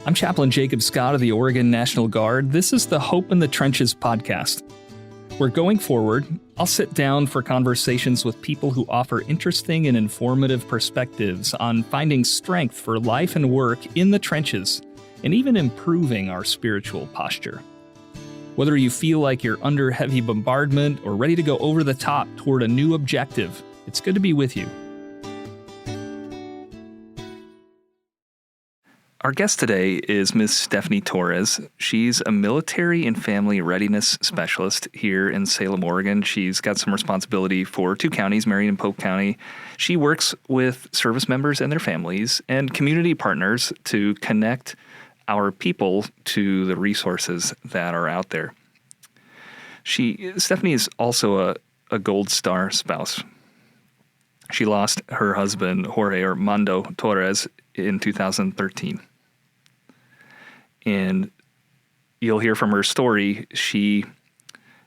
I'm Chaplain Jacob Scott of the Oregon National Guard. This is the Hope in the Trenches podcast. Where going forward, I'll sit down for conversations with people who offer interesting and informative perspectives on finding strength for life and work in the trenches, and even improving our spiritual posture. Whether you feel like you're under heavy bombardment or ready to go over the top toward a new objective, it's good to be with you. Our guest today is Ms. Stephanie Torres. She's a military and family readiness specialist here in Salem, Oregon. She's got some responsibility for 2 counties, Marion and Polk County. She works with service members and their families and community partners to connect our people to the resources that are out there. Stephanie is also a Gold Star spouse. She lost her husband, Jorge Armando Torres, in 2013. And you'll hear from her story, she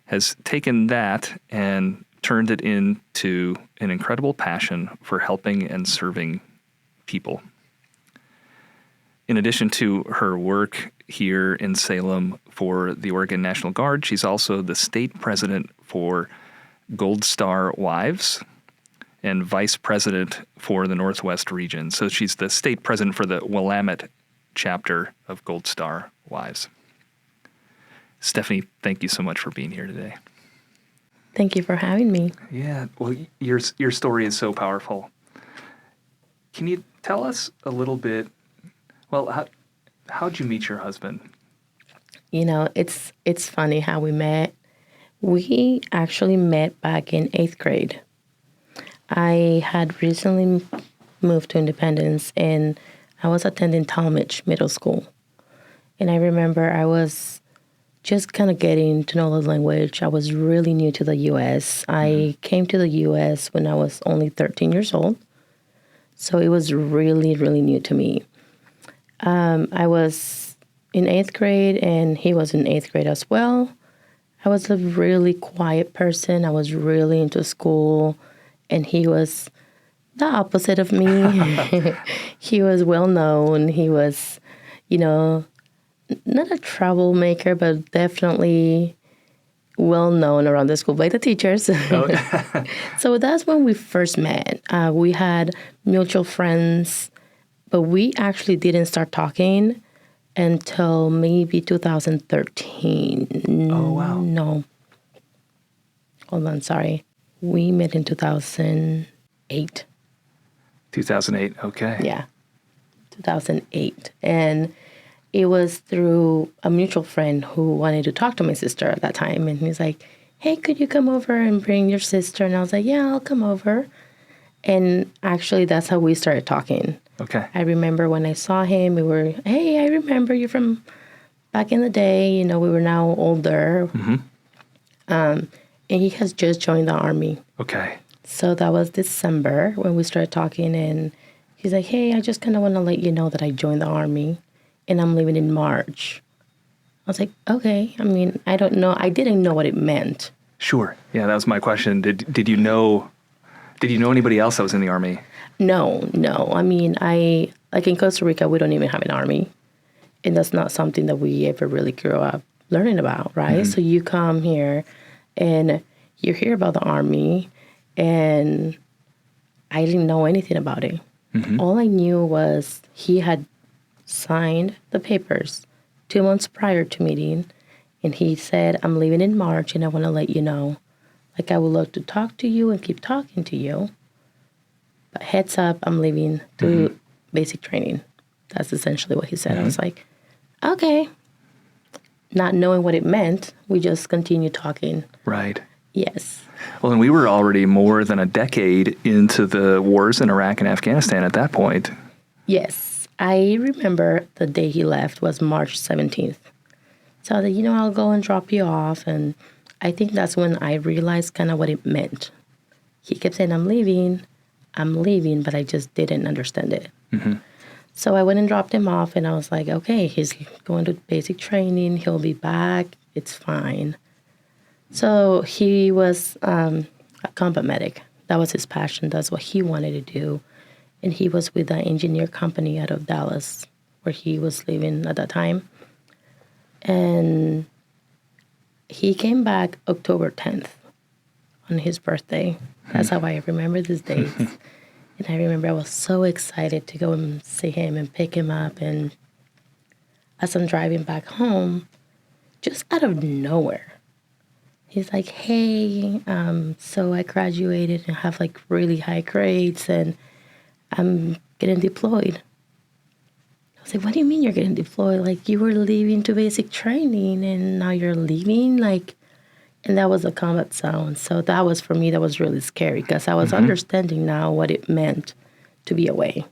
has taken that and turned it into an incredible passion for helping and serving people. In addition to her work here in Salem for the Oregon National Guard, she's also the state president for Gold Star Wives and vice president for the Northwest region. So she's the state president for the Willamette chapter of Gold Star Wives. Stephanie, thank you so much for being here today. Thank you for having me. Yeah, well, your story is so powerful. Can you tell us a little bit, how'd you meet your husband? You know, it's funny how we met. We actually met back in 8th grade. I had recently moved to Independence, and I was attending Talmadge Middle School. And I remember I was just kind of getting to know the language. I was really new to the U.S. I came to the U.S. when I was only 13 years old. So it was really, really new to me. I was in 8th grade, and he was in 8th grade as well. I was a really quiet person. I was really into school, and he was the opposite of me. He was well known. He was, not a troublemaker, but definitely well known around the school by the teachers. Okay. So that's when we first met. We had mutual friends, but we actually didn't start talking until maybe 2013. Oh, wow. No. Hold on, sorry. We met in 2008. 2008, okay. Yeah, 2008. And it was through a mutual friend who wanted to talk to my sister at that time. And he's like, hey, could you come over and bring your sister? And I was like, yeah, I'll come over. And actually, that's how we started talking. Okay. I remember when I saw him, hey, I remember you from back in the day. We were now older. Mm-hmm. And he has just joined the Army. Okay. So that was December when we started talking, and he's like, hey, I just kind of want to let you know that I joined the Army, and I'm leaving in March. I was like, okay. I mean, I don't know. I didn't know what it meant. Sure. Yeah, that was my question. Did you know anybody else that was in the Army? No. I mean, like in Costa Rica, we don't even have an Army, and that's not something that we ever really grew up learning about, right? Mm-hmm. So you come here, and you hear about the Army, and I didn't know anything about it. Mm-hmm. All I knew was he had signed the papers 2 months prior to meeting, and he said, I'm leaving in March, and I want to let you know. Like, I would love to talk to you and keep talking to you, but heads up, I'm leaving to basic training. That's essentially what he said. Mm-hmm. I was like, okay. Not knowing what it meant, we just continued talking. Right. Yes. Well, and we were already more than a decade into the wars in Iraq and Afghanistan at that point. Yes. I remember the day he left was March 17th. So I was like, I'll go and drop you off. And I think that's when I realized kind of what it meant. He kept saying, I'm leaving, but I just didn't understand it. Mm-hmm. So I went and dropped him off, and I was like, okay, he's going to basic training. He'll be back. It's fine. So he was a combat medic. That was his passion. That's what he wanted to do. And he was with an engineer company out of Dallas, where he was living at that time. And he came back October 10th on his birthday. That's how I remember these dates. And I remember I was so excited to go and see him and pick him up. And as I'm driving back home, just out of nowhere, he's like, hey, so I graduated and have like really high grades and I'm getting deployed. I was like, what do you mean you're getting deployed? Like, you were leaving to basic training and now you're leaving? Like, and that was a combat zone. So that was, for me, that was really scary because I was understanding now what it meant to be away.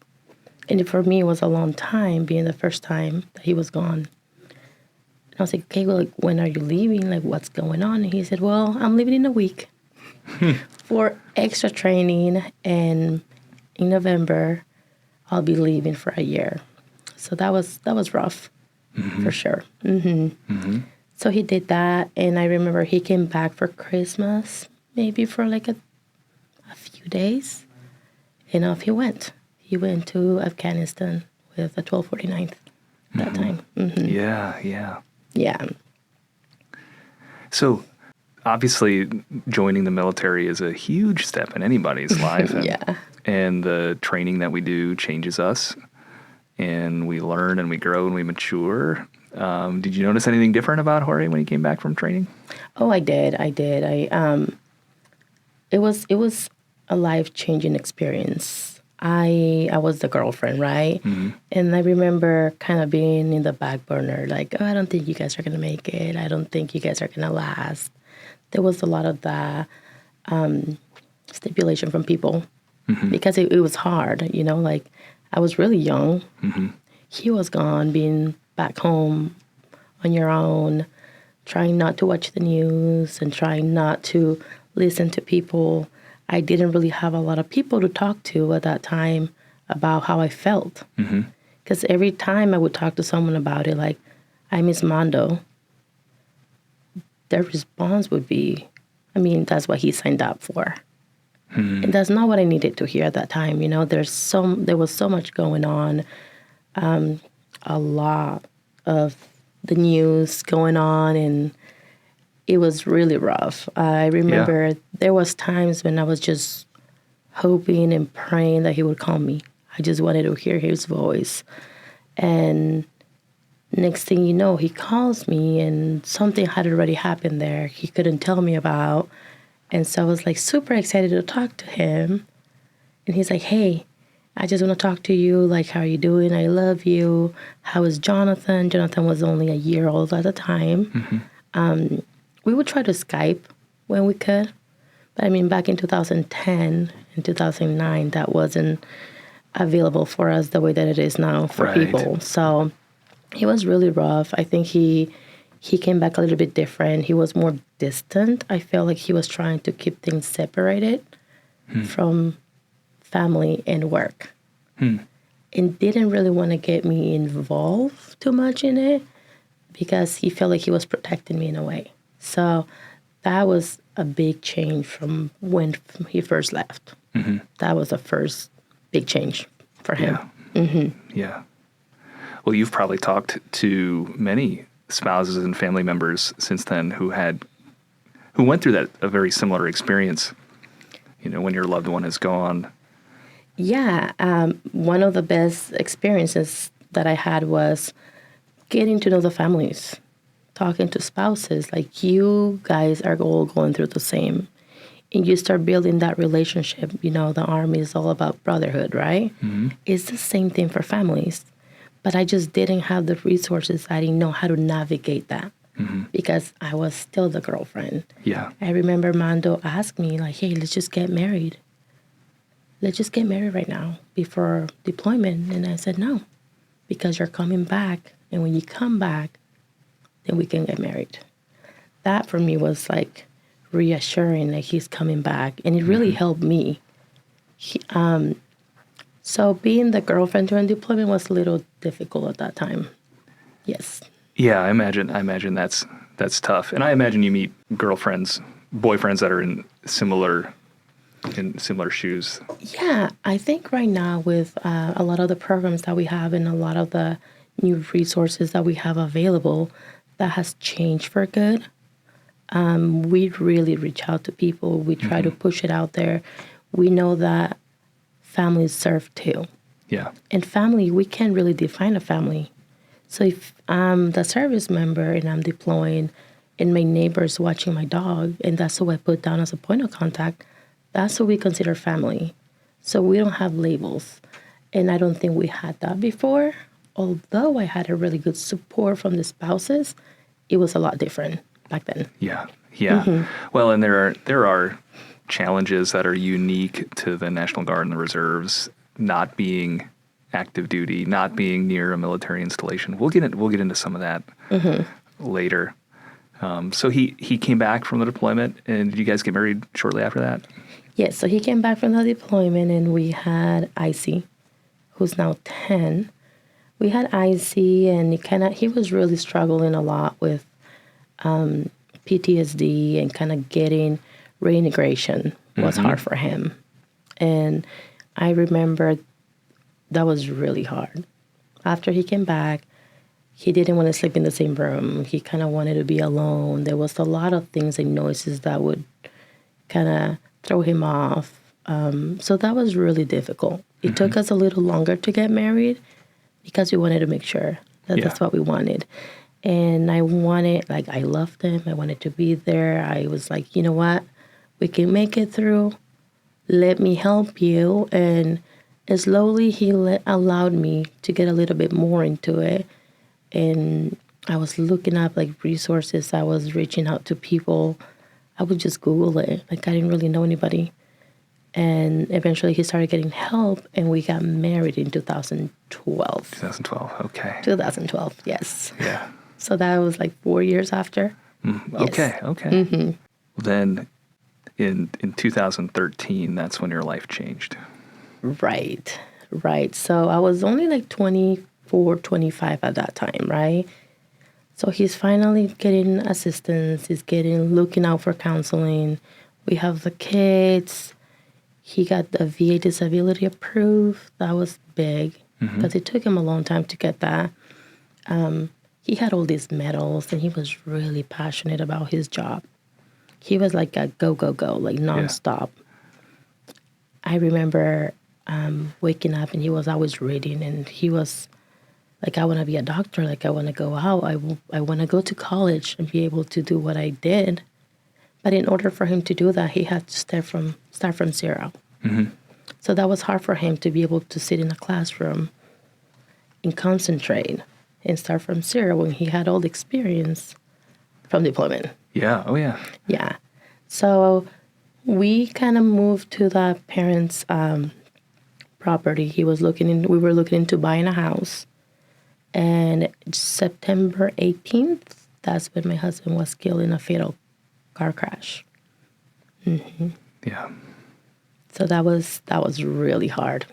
And for me, it was a long time, being the first time that he was gone. And I was like, okay, well, like, when are you leaving? Like, what's going on? And he said, well, I'm leaving in a week for extra training. And in November, I'll be leaving for a year. So that was rough, for sure. So he did that, and I remember he came back for Christmas, maybe for like a few days, and off he went. He went to Afghanistan with the 1249th that time. Yeah. So obviously joining the military is a huge step in anybody's life. And, and the training that we do changes us. And we learn and we grow and we mature. Did you notice anything different about Jorge when he came back from training? Oh, I did. It was a life-changing experience. I was the girlfriend, right? And I remember kind of being in the back burner, like, oh, I don't think you guys are going to make it. I don't think you guys are going to last. There was a lot of that stipulation from people because it was hard, you know, like, I was really young. He was gone, being back home on your own, trying not to watch the news and trying not to listen to people. I didn't really have a lot of people to talk to at that time about how I felt. Because every time I would talk to someone about it, like, I miss Mondo, their response would be, I mean, that's what he signed up for. And that's not what I needed to hear at that time. You know, there was so much going on, a lot of the news going on, and it was really rough. I remember there was times when I was just hoping and praying that he would call me. I just wanted to hear his voice. And next thing you know, he calls me, and something had already happened there he couldn't tell me about. And so I was like super excited to talk to him. And he's like, hey, I just want to talk to you. Like, how are you doing? I love you. How is Jonathan? Jonathan was only a year old at the time. We would try to Skype when we could. But I mean, back in 2010 and 2009, that wasn't available for us the way that it is now for people. So it was really rough. I think he came back a little bit different. He was more distant. I felt like he was trying to keep things separated from family and work. And didn't really want to get me involved too much in it because he felt like he was protecting me in a way. So that was a big change from when he first left. That was the first big change for him. Yeah. Well, you've probably talked to many spouses and family members since then who went through a very similar experience, you know, when your loved one is gone. Yeah. One of the best experiences that I had was getting to know the families, talking to spouses. Like, you guys are all going through the same. And you start building that relationship. You know, the Army is all about brotherhood, right? It's the same thing for families. But I just didn't have the resources. I didn't know how to navigate that because I was still the girlfriend. I remember Mando asked me, like, hey, let's just get married. Let's just get married right now before deployment. And I said, no, because you're coming back. And when you come back, then we can get married. That for me was like reassuring that he's coming back. And it really helped me. So being the girlfriend during deployment was a little difficult at that time. Yes. Yeah, I imagine that's tough. And I imagine you meet boyfriends that are in similar shoes. Yeah, I think right now with a lot of the programs that we have and a lot of the new resources that we have available that has changed for good, we really reach out to people. We try to push it out there. We know that families serve too. Yeah. And family, we can't really define a family. So if I'm the service member and I'm deploying and my neighbor's watching my dog, and that's who I put down as a point of contact, that's what we consider family. So we don't have labels. And I don't think we had that before. Although I had a really good support from the spouses, it was a lot different back then. Yeah. Yeah. Well, and there are challenges that are unique to the National Guard and the Reserves, not being active duty, not being near a military installation. We'll get into some of that later. So he came back from the deployment, and did you guys get married shortly after that? Yes, so he came back from the deployment, and we had Icy, who's now 10. We had Icy, and he was really struggling a lot with PTSD, and kind of getting reintegration was hard for him. And I remember that was really hard. After he came back, he didn't want to sleep in the same room. He kind of wanted to be alone. There was a lot of things and noises that would kind of throw him off. So that was really difficult. It took us a little longer to get married because we wanted to make sure that that's what we wanted. And I loved him. I wanted to be there. I was like, you know what? We can make it through. Let me help you. And slowly he allowed me to get a little bit more into it. And I was looking up resources. I was reaching out to people. I would just Google it. I didn't really know anybody. And eventually he started getting help, and we got married in 2012. 2012, okay. 2012, yes. Yeah. So that was 4 years after. Okay, okay. Then in 2013, that's when your life changed. Right. So I was only 24, 25 at that time, right? So he's finally getting assistance. He's looking out for counseling. We have the kids. He got the VA disability approved. That was big because it took him a long time to get that. He had all these medals, and he was really passionate about his job. He was a go, nonstop. Yeah. I remember waking up, and he was always reading, and he was I want to be a doctor. I want to go out. I want to go to college and be able to do what I did. But in order for him to do that, he had to start from zero. So that was hard for him to be able to sit in a classroom and concentrate and start from zero when he had all the experience from deployment. Yeah. Oh, yeah. Yeah. So we kind of moved to the parents' property. We were looking into buying a house. And September 18th, that's when my husband was killed in a fatal car crash. Yeah. So that was really hard.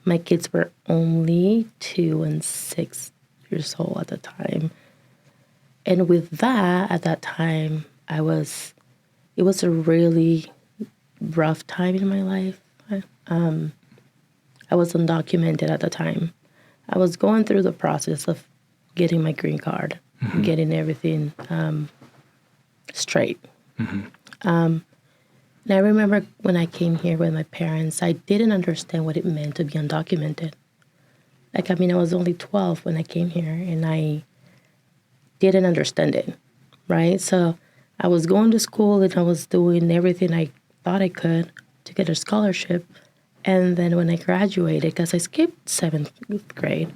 My kids were only 2 and 6 years old at the time. And with that, at that time, it was a really rough time in my life. I was undocumented at the time. I was going through the process of getting my green card, getting everything straight. And I remember when I came here with my parents, I didn't understand what it meant to be undocumented. I was only 12 when I came here, and I didn't understand it, right? So I was going to school, and I was doing everything I thought I could to get a scholarship. And then when I graduated, because I skipped 7th grade,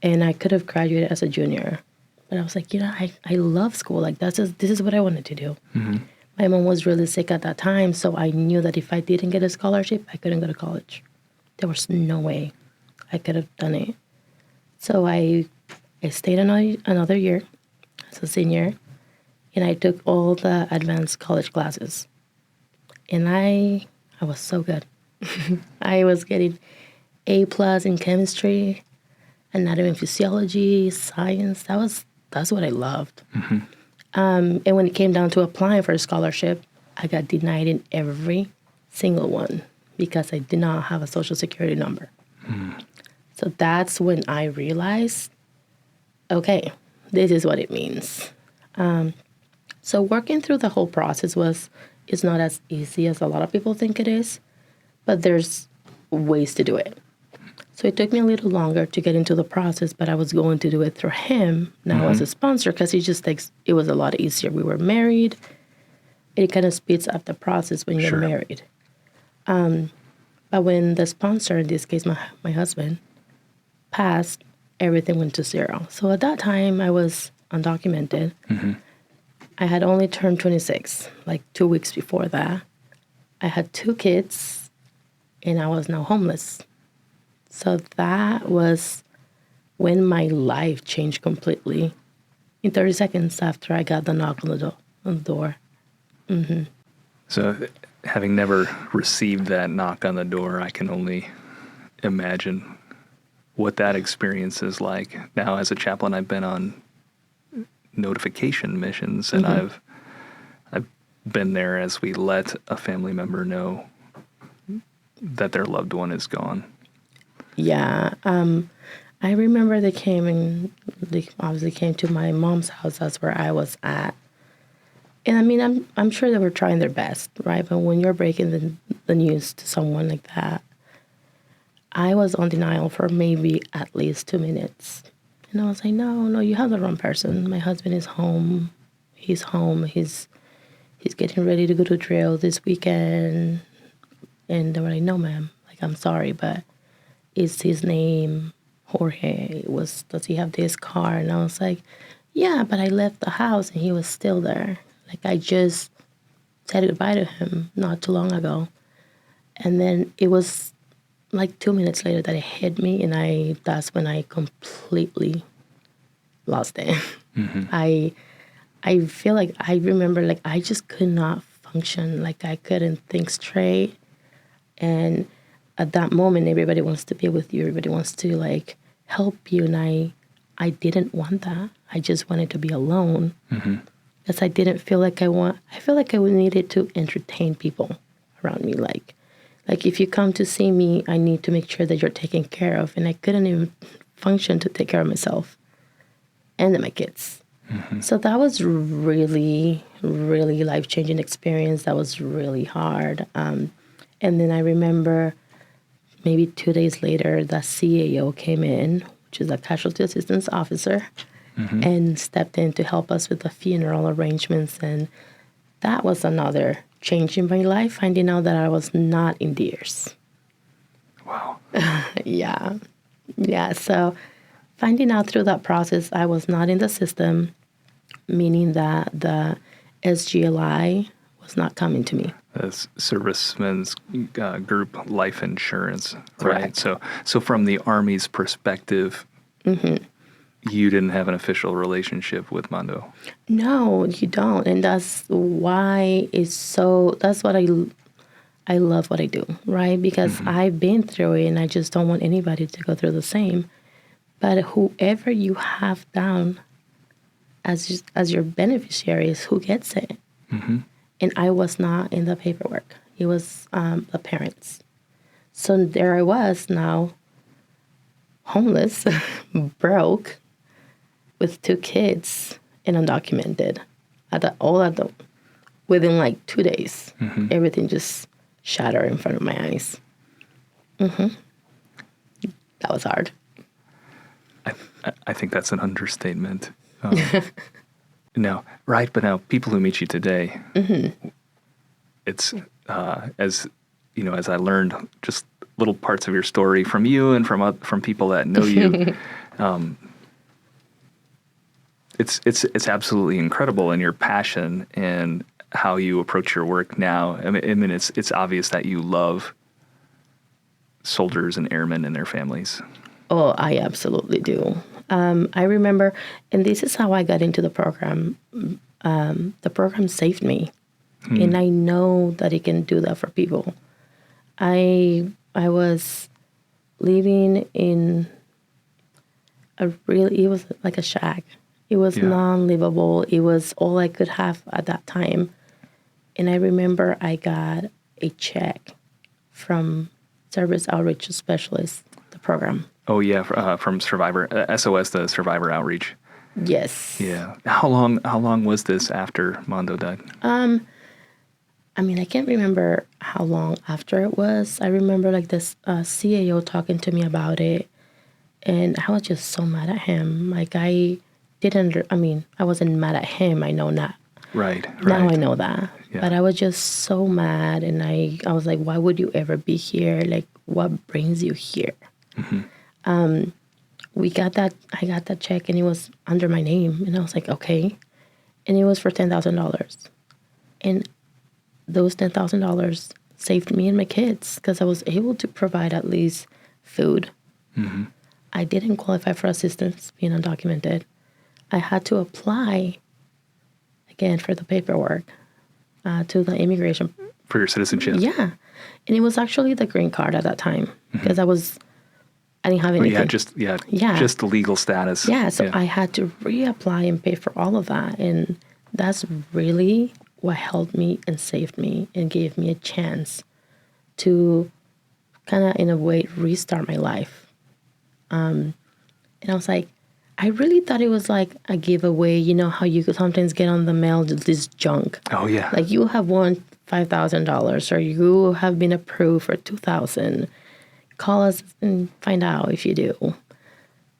and I could have graduated as a junior, but I was like, I love school. This is what I wanted to do. My mom was really sick at that time, so I knew that if I didn't get a scholarship, I couldn't go to college. There was no way I could have done it. So I stayed another year as a senior, and I took all the advanced college classes. And I was so good. I was getting A+ in chemistry, anatomy and physiology, science. That's what I loved. And when it came down to applying for a scholarship, I got denied in every single one because I did not have a Social Security number. So that's when I realized, okay, this is what it means. So working through the whole process is not as easy as a lot of people think it is, but there's ways to do it. So it took me a little longer to get into the process, but I was going to do it through him now as a sponsor because it was a lot easier. We were married. It kind of speeds up the process when you're married. But when the sponsor, in this case, my husband, passed, everything went to zero. So at that time, I was undocumented. I had only turned 26, like 2 weeks before that. I had 2 kids, and I was now homeless. So that was when my life changed completely in 30 seconds after I got the knock on the door. So having never received that knock on the door, I can only imagine what that experience is like. Now, as a chaplain, I've been on notification missions, and I've been there as we let a family member know that their loved one is gone. Yeah. I remember they obviously came to my mom's house. That's where I was at. And I mean, I'm sure they were trying their best, right? But when you're breaking the news to someone like that, I was on denial for maybe at least 2 minutes. And I was like, no, you have the wrong person. My husband is home. He's home. He's getting ready to go to drill this weekend. And they were like, no, ma'am. Like, I'm sorry, but is his name Jorge? Does he have this car? And I was like, yeah, but I left the house and he was still there. Like, I just said goodbye to him not too long ago. And then it was like 2 minutes later that it hit me, and that's when I completely lost it. I feel like I remember, like, I just could not function. Like, I couldn't think straight. And at that moment, everybody wants to be with you. Everybody wants to, like, help you. And I didn't want that. I just wanted to be alone. Because I didn't feel like I feel like I needed to entertain people around me. Like if you come to see me, I need to make sure that you're taken care of. And I couldn't even function to take care of myself and then my kids. So that was really, really life-changing experience. That was really hard. And then I remember maybe 2 days later, the CAO came in, which is a casualty assistance officer, and stepped in to help us with the funeral arrangements. And that was another change in my life, finding out that I was not in DEERS. Wow. Yeah. So finding out through that process, I was not in the system, meaning that the SGLI was not coming to me. That's Servicemen's Group Life Insurance, Correct. right? So from the Army's perspective, you didn't have an official relationship with Mondo. No, you don't. And that's why that's what I love what I do, right? Because I've been through it, and I just don't want anybody to go through the same. But whoever you have down as your beneficiary is who gets it. And I was not in the paperwork. It was the parents. So there I was now, homeless, broke, with 2 kids, and undocumented. Within like 2 days, everything just shattered in front of my eyes. That was hard. I think that's an understatement. No, right? But now, people who meet you today, it's as you know, as I learned just little parts of your story from you and from people that know you. It's absolutely incredible, and your passion and how you approach your work now. I mean, it's obvious that you love soldiers and airmen and their families. Oh, I absolutely do. I remember, and this is how I got into the program. The program saved me, and I know that it can do that for people. I was living in it was like a shack. It was non-livable. It was all I could have at that time. And I remember I got a check from Service Outreach Specialist, the program. Oh yeah, from Survivor SOS, the Survivor outreach. Yes. Yeah. How long was this after Mondo died? I mean, I can't remember how long after it was. I remember like this CAO talking to me about it, and I was just so mad at him. Like I wasn't mad at him. I know that. Right. Now I know that. Yeah. But I was just so mad, and I was like, why would you ever be here? Like, what brings you here? Mm-hmm. I got that check, and it was under my name, and I was like, okay. And it was for $10,000. And those $10,000 saved me and my kids because I was able to provide at least food. Mm-hmm. I didn't qualify for assistance being undocumented. I had to apply again for the paperwork to the immigration. For your citizenship? Yeah. And it was actually the green card at that time because I didn't have anything. Just the legal status. Yeah, so I had to reapply and pay for all of that. And that's really what helped me and saved me and gave me a chance to kind of, in a way, restart my life. And I was like, I really thought it was like a giveaway. You know how you could sometimes get on the mail this junk. Oh, yeah. Like you have won $5,000 or you have been approved for $2,000. Call us and find out if you do.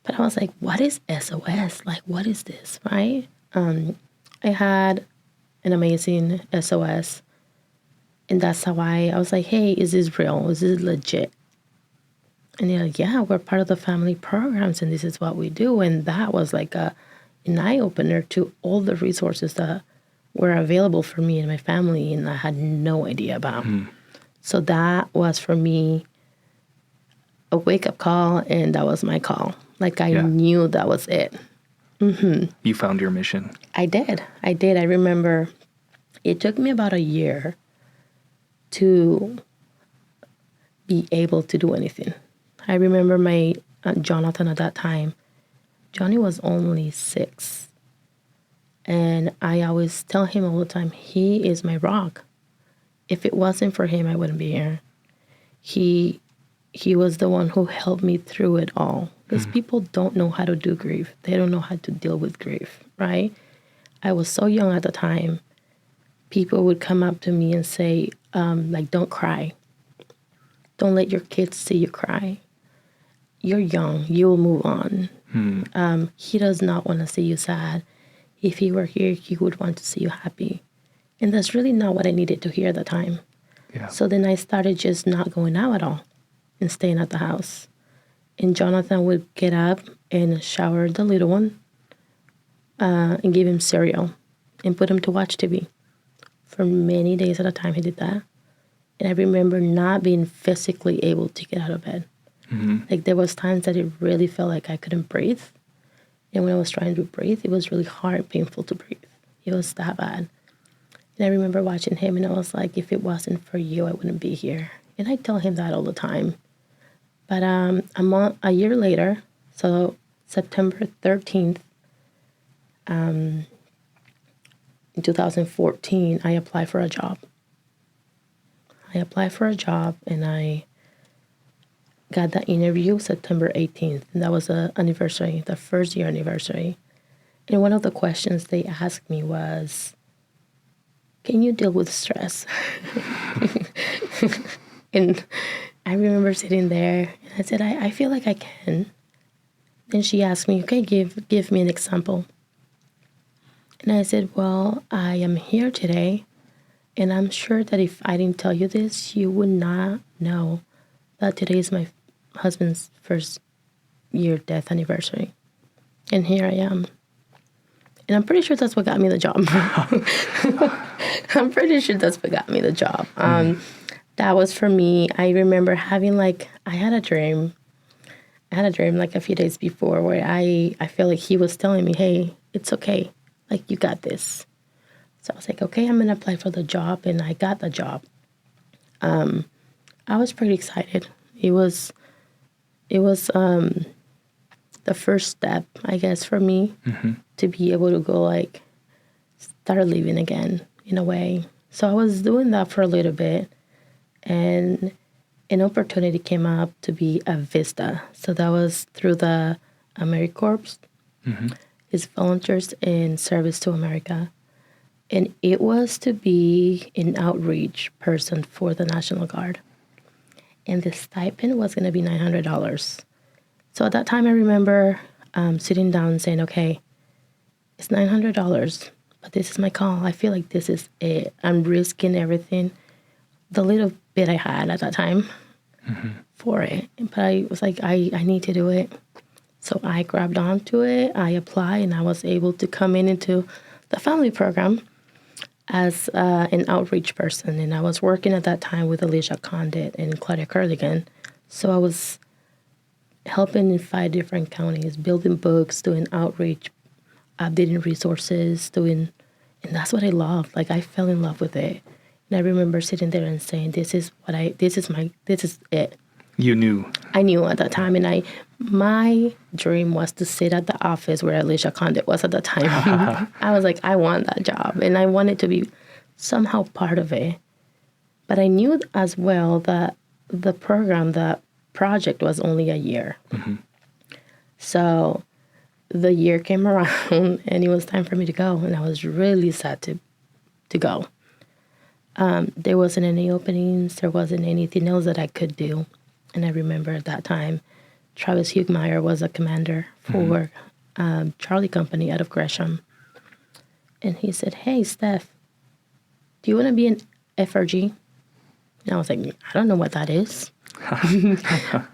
But I was like, what is SOS? Like, what is this, right? I had an amazing SOS. And that's how I was like, hey, is this real? Is this legit? And they're like, yeah, we're part of the family programs and this is what we do. And that was like an eye-opener to all the resources that were available for me and my family and I had no idea about. So that was for me a wake-up call, and that was my call. Like I knew that was it. Mm-hmm. You found your mission. I did. I remember it took me about a year to be able to do anything. I remember my Jonathan at that time. Johnny was only 6. And I always tell him all the time, he is my rock. If it wasn't for him, I wouldn't be here. He was the one who helped me through it all. Because people don't know how to do grief. They don't know how to deal with grief, right? I was so young at the time. People would come up to me and say, like, don't cry. Don't let your kids see you cry. You're young. You'll move on. He does not want to see you sad. If he were here, he would want to see you happy. And that's really not what I needed to hear at the time. Yeah. So then I started just not going out at all and staying at the house. And Jonathan would get up and shower the little one and give him cereal and put him to watch TV. For many days at a time, he did that. And I remember not being physically able to get out of bed. Like there was times that it really felt like I couldn't breathe. And when I was trying to breathe, it was really hard, painful to breathe. It was that bad. And I remember watching him and I was like, if it wasn't for you, I wouldn't be here. And I tell him that all the time. But a year later, so September 13th, in 2014, I applied for a job. And I got that interview September 18th. And that was the first year anniversary. And one of the questions they asked me was, can you deal with stress? And I remember sitting there and I said, I feel like I can. Then she asked me, okay, give me an example. And I said, well, I am here today. And I'm sure that if I didn't tell you this, you would not know that today is my husband's first year death anniversary. And here I am. And I'm pretty sure that's what got me the job. That was for me. I remember having I had a dream like a few days before where I feel like he was telling me, hey, it's okay. Like, you got this. So I was like, okay, I'm going to apply for the job. And I got the job. I was pretty excited. It was the first step, I guess, for me to be able to go start living again in a way. So I was doing that for a little bit. And an opportunity came up to be a VISTA. So that was through the AmeriCorps. It's Volunteers in Service to America. And it was to be an outreach person for the National Guard. And the stipend was going to be $900. So at that time, I remember sitting down and saying, okay, it's $900, but this is my call. I feel like this is it. I'm risking everything, the little bit I had at that time for it. But I was like, I need to do it. So I grabbed onto it. I applied, and I was able to come into the family program as an outreach person. And I was working at that time with Alicia Condit and Claudia Cardigan. So I was helping in 5 different counties, building books, doing outreach, updating resources, and that's what I loved. Like, I fell in love with it. And I remember sitting there and saying, this is it. You knew. I knew at that time. And my dream was to sit at the office where Alicia Condit was at the time. I was like, I want that job. And I wanted to be somehow part of it. But I knew as well that the project was only a year. So the year came around, and it was time for me to go. And I was really sad to go. There wasn't any openings. There wasn't anything else that I could do. And I remember at that time, Travis Hugmeyer was a commander for Charlie Company out of Gresham. And he said, hey, Steph, do you want to be an FRG? And I was like, I don't know what that is.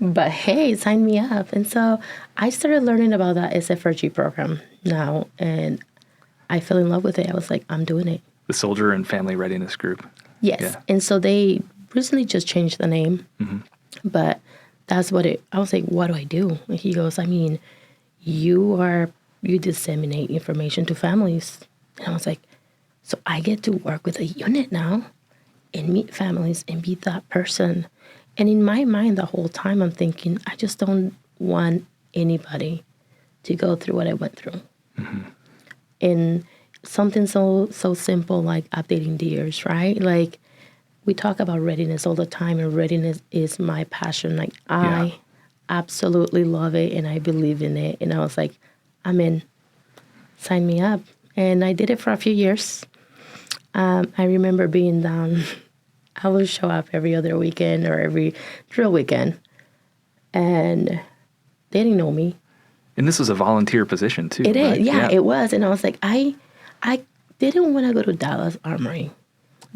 But hey, sign me up. And so I started learning about that SFRG program now, and I fell in love with it. I was like, I'm doing it. The Soldier and Family Readiness Group. Yes. Yeah. And so they recently just changed the name. But that's what I was like, what do I do? And he goes, I mean, you disseminate information to families. And I was like, so I get to work with a unit now and meet families and be that person. And in my mind, the whole time, I'm thinking, I just don't want anybody to go through what I went through. And something so simple like updating deers, right? Like, we talk about readiness all the time, and readiness is my passion. Like, I absolutely love it, and I believe in it. And I was like, I'm in. Sign me up. And I did it for a few years. I remember being down. I would show up every other weekend or every drill weekend, and they didn't know me. And this was a volunteer position too. It is, right? yeah, it was. And I was like, I didn't want to go to Dallas Armory.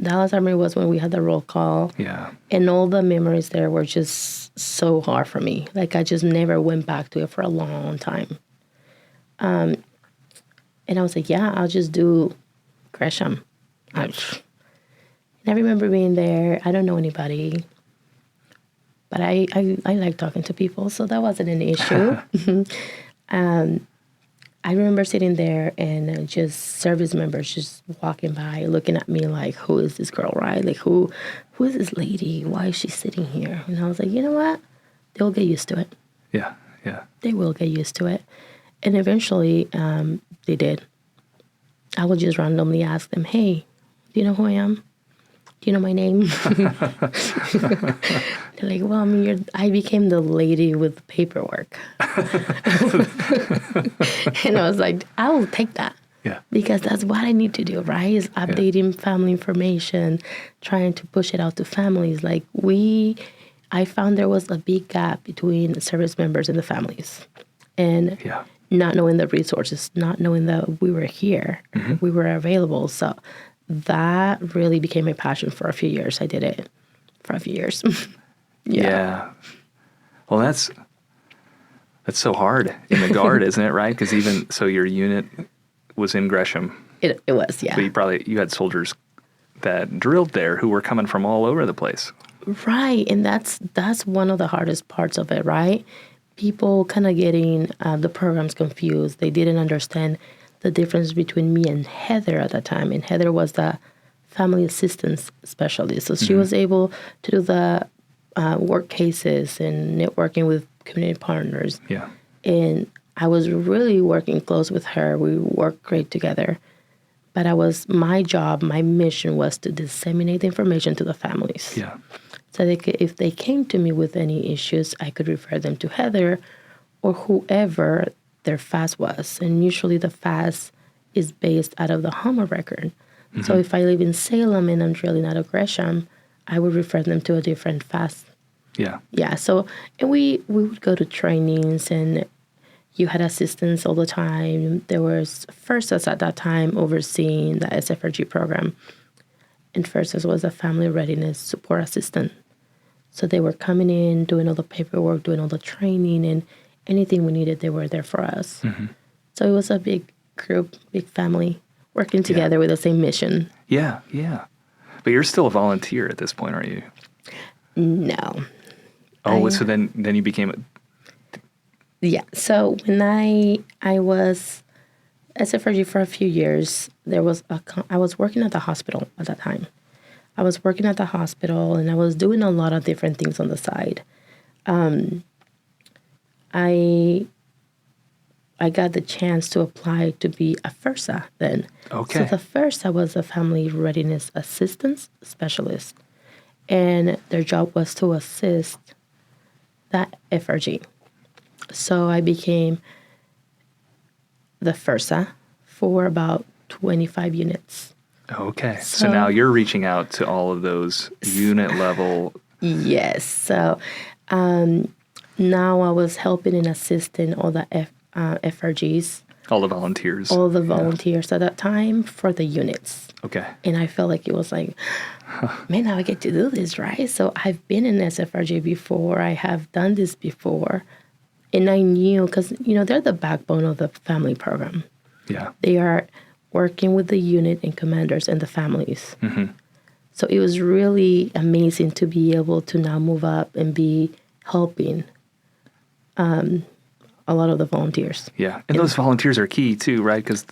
Dallas Armory was when we had the roll call. Yeah. And all the memories there were just so hard for me. Like, I just never went back to it for a long time. And I was like, yeah, I'll just do Gresham. And I remember being there. I don't know anybody, but I like talking to people, so that wasn't an issue. I remember sitting there and just service members just walking by, looking at me like, who is this girl, right? Like, who is this lady? Why is she sitting here? And I was like, you know what? They'll get used to it. Yeah, yeah. They will get used to it. And eventually they did. I would just randomly ask them, hey, do you know who I am? Do you know my name? They're like, well, I mean, I became the lady with paperwork. And I was like, I will take that. Yeah. Because that's what I need to do, right? Is updating family information, trying to push it out to families. Like, I found there was a big gap between the service members and the families. And not knowing the resources, not knowing that we were here, we were available. So that really became a passion for a few years. I did it for a few years. Yeah. Well, that's so hard in the Guard, isn't it, right? Because even so, your unit was in Gresham. It was, yeah. But you had soldiers that drilled there who were coming from all over the place. Right, and that's one of the hardest parts of it, right? People kind of getting the programs confused. They didn't understand the difference between me and Heather at that time. And Heather was the family assistance specialist. So she was able to do the work cases and networking with community partners. Yeah. And I was really working close with her. We worked great together. But my job, my mission was to disseminate the information to the families. Yeah. So if they came to me with any issues, I could refer them to Heather or whoever their FAS was. And usually the FAS is based out of the HOMA record. Mm-hmm. So if I live in Salem and I'm drilling out of Gresham, I would refer them to a different FAS. Yeah. Yeah. So, and we would go to trainings, and you had assistants all the time. There was FIRSAs at that time overseeing the SFRG program. And FIRSAs was a family readiness support assistant. So they were coming in, doing all the paperwork, doing all the training, and anything we needed, they were there for us. Mm-hmm. So it was a big group, big family, working together with the same mission. Yeah, yeah. But you're still a volunteer at this point, aren't you? No. Oh, so then you became Yeah. So when I was SFRG for a few years, I was working at the hospital at that time. I was working at the hospital, and I was doing a lot of different things on the side. I got the chance to apply to be a FIRSA then. Okay. So the FIRSA was a family readiness assistance specialist, and their job was to assist that FRG. So I became the FIRSA for about 25 units. Okay. So now you're reaching out to all of those unit level. Yes. So now I was helping and assisting all the FRGs. All the volunteers. All the volunteers at that time for the units. Okay. And I felt like it was like, man, now I get to do this, right? So I've been in SFRG before. I have done this before. And I knew, because, they're the backbone of the family program. Yeah. They are working with the unit and commanders and the families. Mm-hmm. So it was really amazing to be able to now move up and be helping a lot of the volunteers. Yeah. And those volunteers are key too, right? Because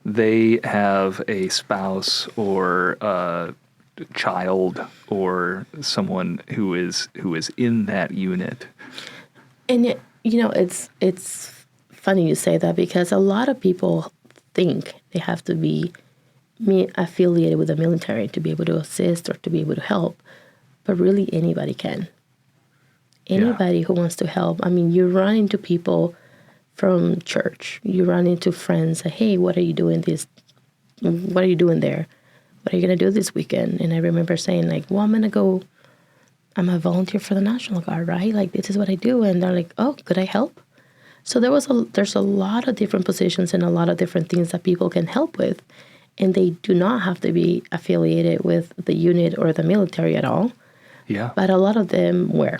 they have a spouse or a child or someone who is in that unit. And it's funny you say that, because a lot of people think they have to be affiliated with the military to be able to assist or to be able to help, but really anybody can. Anybody who wants to help. I mean, you run into people from church. You run into friends. Say, hey, what are you doing What are you doing there? What are you going to do this weekend? And I remember saying, like, well, I'm a volunteer for the National Guard, right? Like, this is what I do. And they're like, oh, could I help? So there's a lot of different positions and a lot of different things that people can help with. And they do not have to be affiliated with the unit or the military at all. Yeah. But a lot of them were.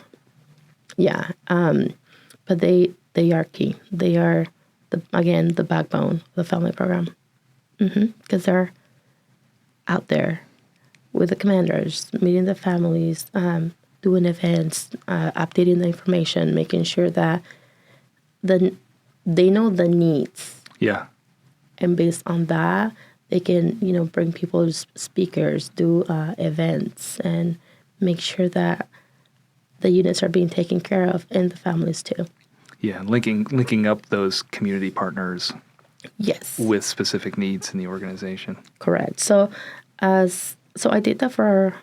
Yeah. But they are key. They are, the backbone of the family program. Because they're out there with the commanders, meeting the families, doing events, updating the information, making sure that they know the needs. Yeah. And based on that, they can, bring people as speakers, do events, and make sure that the units are being taken care of, and the families too. Yeah, linking up those community partners. Yes. With specific needs in the organization. Correct. So I did that for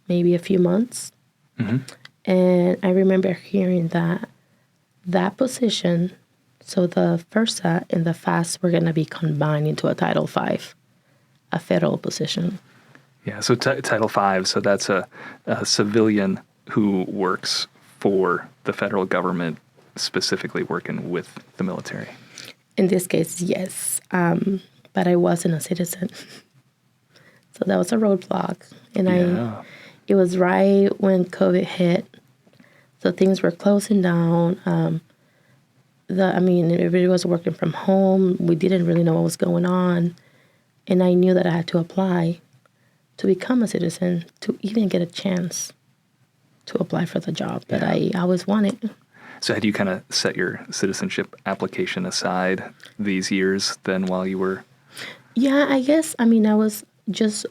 maybe a few months. Mm-hmm. And I remember hearing that position, so the FIRSA and the FAS were going to be combined into a Title V, a federal position. Yeah, so Title V, so that's a civilian who works for the federal government, specifically working with the military. In this case, yes, but I wasn't a citizen. So that was a roadblock. And it was right when COVID hit. So things were closing down. Everybody was working from home. We didn't really know what was going on. And I knew that I had to apply to become a citizen, to even get a chance to apply for the job that I always wanted. So had you kind of set your citizenship application aside these years then while you were? Yeah, I guess. I was just,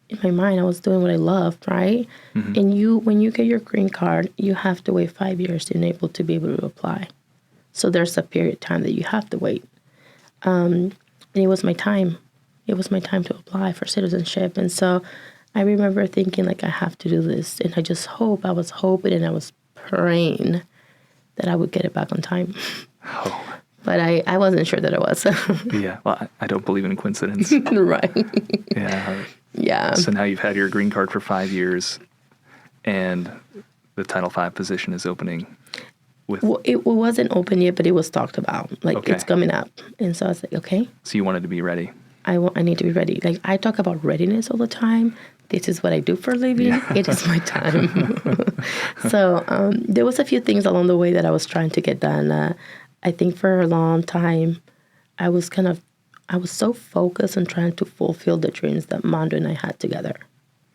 in my mind, I was doing what I loved, right? Mm-hmm. And when you get your green card, you have to wait 5 years to enable to be able to apply. So there's a period of time that you have to wait. And it was my time. It was my time to apply for citizenship. And so I remember thinking, like, I have to do this. And I was hoping and I was praying that I would get it back on time. Oh. But I wasn't sure that it was. Yeah. Well, I don't believe in coincidence. Right. Yeah. Yeah. So now you've had your green card for 5 years, and the Title V position is opening. Well, it wasn't open yet, but it was talked about. Like, Okay. it's coming up. And so I was like, okay. So you wanted to be ready. I need to be ready. Like, I talk about readiness all the time. This is what I do for a living. Yeah. It is my time. So there was a few things along the way that I was trying to get done. I think for a long time, I was so focused on trying to fulfill the dreams that Mondo and I had together.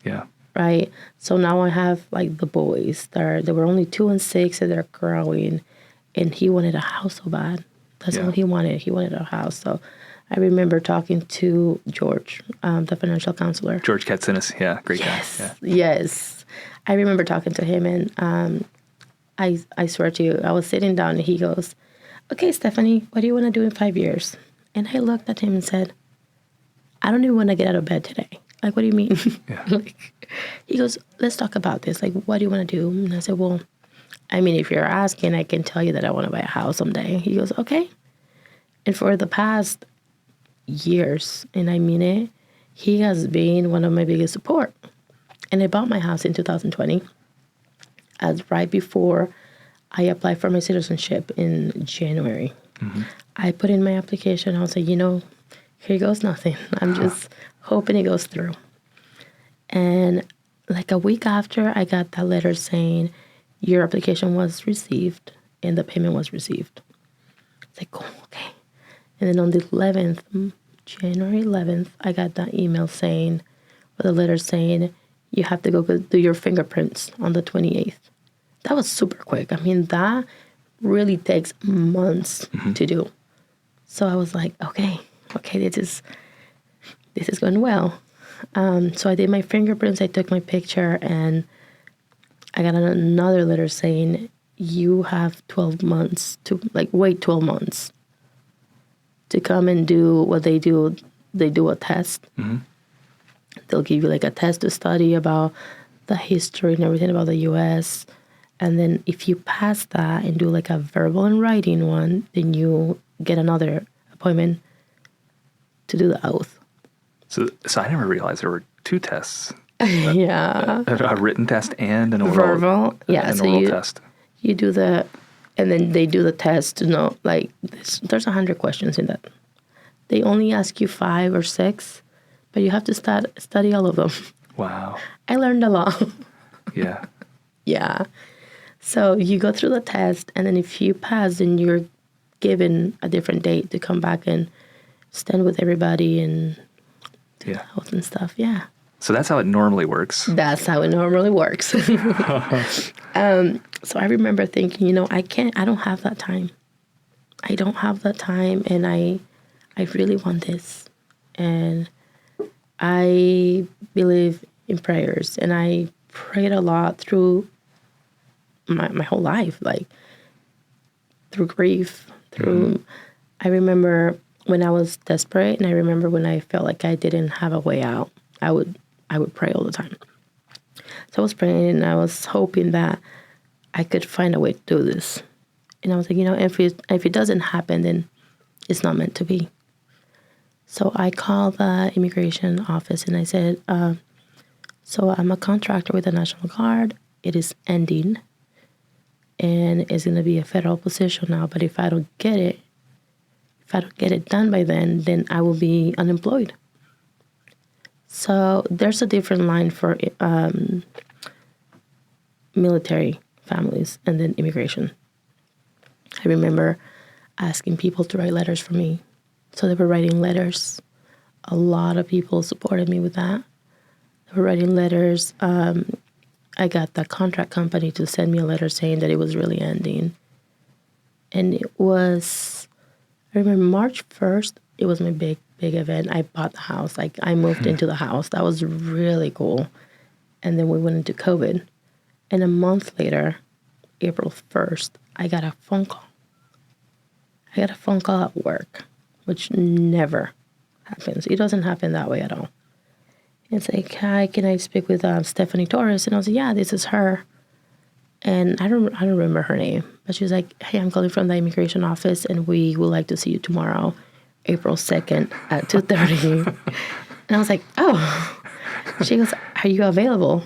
Yeah. Right? So now I have, like, the boys. They were only 2 and 6, and they're growing. And he wanted a house so bad. That's all he wanted. He wanted a house. So I remember talking to George, the financial counselor. George Katsinas, yeah, great guy. Yeah. Yes. I remember talking to him, and I swear to you, I was sitting down, and he goes, okay, Stephanie, what do you want to do in 5 years? And I looked at him and said, I don't even want to get out of bed today. Like, what do you mean? Yeah. He goes, let's talk about this. Like, what do you want to do? And I said, well, I mean, if you're asking, I can tell you that I want to buy a house someday. He goes, okay. And for the past years, and I mean it, he has been one of my biggest support. And I bought my house in 2020, as right before I applied for my citizenship in January. Mm-hmm. I put in my application. I was like, here goes nothing. I'm just hoping it goes through. And like a week after, I got that letter saying your application was received and the payment was received. It's like, oh, okay. And then on the 11th, January 11th, I got that email saying, or the letter saying, you have to go do your fingerprints on the 28th. That was super quick. I mean, that really takes months to do. So I was like, okay, this is going well. So I did my fingerprints, I took my picture, and I got another letter saying, you have 12 months to, wait 12 months to come and do what they do. They do a test. Mm-hmm. They'll give you, a test to study about the history and everything about the U.S., and then if you pass that and do, a verbal and writing one, then you get another appointment to do the oath. So I never realized there were 2 tests. Yeah. A written test and an oral. Verbal. Yeah. An oral test. You do the, and then they do the test to know, there's 100 questions in that. They only ask you 5 or 6, but you have to study all of them. Wow. I learned a lot. Yeah. Yeah. So you go through the test, and then if you pass, then you're given a different date to come back and stand with everybody and do the oath and stuff. Yeah. So that's how it normally works. That's how it normally works. So I remember thinking, I don't have that time. I don't have that time, and I really want this. And I believe in prayers, and I prayed a lot through my whole life, through grief, I remember when I was desperate, and I remember when I felt like I didn't have a way out, I would pray all the time. So I was praying, and I was hoping that I could find a way to do this. And I was like, if it doesn't happen, then it's not meant to be. So I called the immigration office, and I said, so I'm a contractor with the National Guard. It is ending, and it's going to be a federal position now. But if I don't get it done by then I will be unemployed. So there's a different line for military families and then immigration. I remember asking people to write letters for me. So they were writing letters. A lot of people supported me with that. They were writing letters. I got the contract company to send me a letter saying that it was really ending. And it was, I remember March 1st, it was my big event. I bought the house. I moved into the house. That was really cool. And then we went into COVID. And a month later, April 1st, I got a phone call. I got a phone call at work, which never happens. It doesn't happen that way at all. It's like, hi, can I speak with Stephanie Torres? And I was like, yeah, this is her. And I don't remember her name, but she was like, hey, I'm calling from the immigration office, and we would like to see you tomorrow, April 2nd at 2:30. And I was like, oh. She goes, are you available?